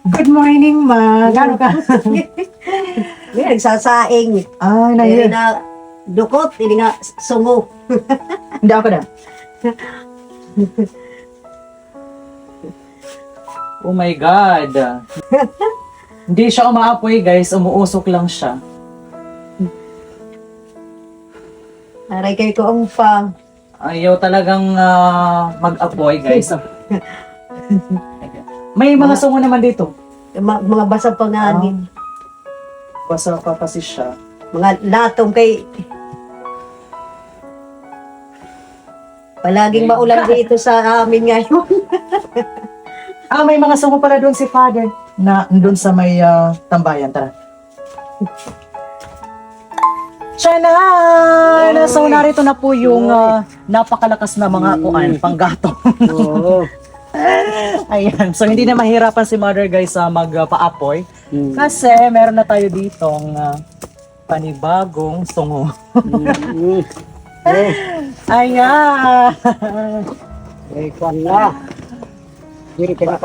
Good morning, ma. Gano'n ka? Hindi, nagsasaing. Ah, Hindi na na dukot, hindi nga sungo. Hindi ako na. Oh my God. Hindi siya umaapoy, guys. Umuusok lang siya. Aray kayo ko ang pa. Ayaw talagang mag-apoy, guys. May mga sungo naman dito. Mga basa pa nga. Basa pa kasi siya. Mga latong kay... Palaging maulan dito sa amin ngayon. May mga sungo pala doon si Father na doon sa may tambayan. Tara. Tiyanan! So, narito na po yung napakalakas na mga kuan, panggatong. Oo. Ayan. So, hindi na mahirapan si Mother, guys, sa magpaapoy. Kasi, meron na tayo ditong panibagong sungo. Ayan! Kwan na. Hindi ka na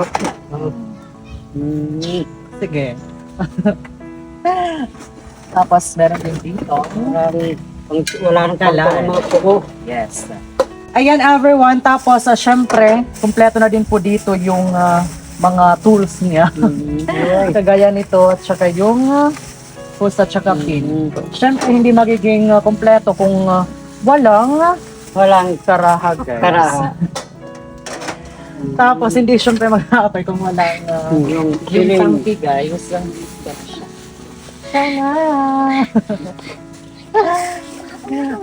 Sige. Tapos, meron din dito. Wala nang Kalan. mga puko. Yes. Ayan, everyone. Tapos, syempre, kumpleto na din po dito yung mga tools niya. Kagaya nito at saka yung hose at saka pin. Syempre, hindi magiging kumpleto kung walang karaha, guys. Karaha. Tapos, hindi syempre mag-aapay kung walang Yung yung siling. tangki, guys. Sana!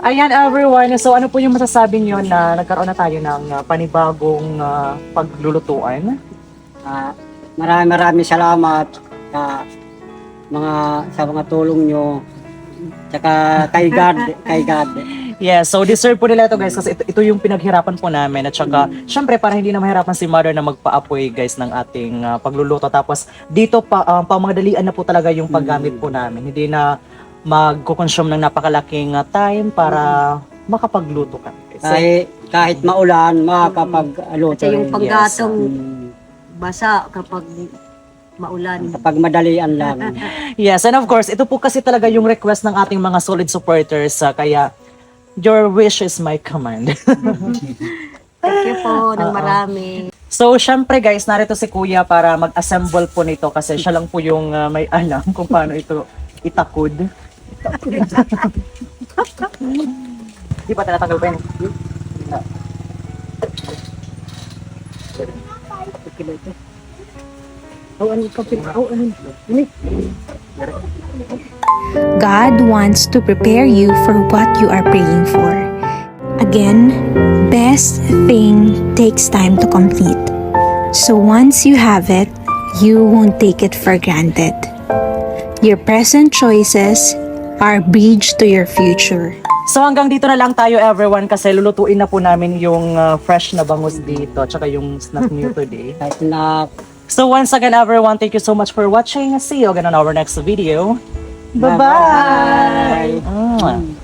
Ayan, everyone. So, ano po yung masasabi nyo na nagkaroon na tayo ng panibagong paglulutuan? Maraming salamat sa mga tulong nyo. Tsaka kay God. Yeah, so deserve po nila ito, guys, kasi ito yung pinaghirapan po namin. At saka, syempre, para hindi na mahirapan si Mother na magpa-apoy, guys, ng ating pagluluto. Tapos, dito pamadalian na po talaga yung paggamit po namin. Hindi na magkukonsume ng napakalaking time para makapagluto kami. So, Kahit maulan, makakapag-luto. Kasi yung rin. panggatong Mm. basa kapag maulan. Kapag madalian lang. yes, and of course, ito po kasi talaga yung request ng ating mga solid supporters. Kaya, your wish is my command. Thank you po ng marami. So, syempre guys, narito si Kuya para mag-assemble po nito kasi siya lang po yung may alam kung paano ito itakod. Di ba tinatanggal pa yun? God wants to prepare you for what you are praying for. Again, best thing takes time to complete. So once you have it, you won't take it for granted. Your present choices are bridge to your future. So hanggang dito na lang tayo everyone kasi lulutuin na po namin yung fresh na bangus dito tsaka yung snack new today. Kahit na So once again everyone, thank you so much for watching. See you again on our next video. Bye-bye! Bye-bye.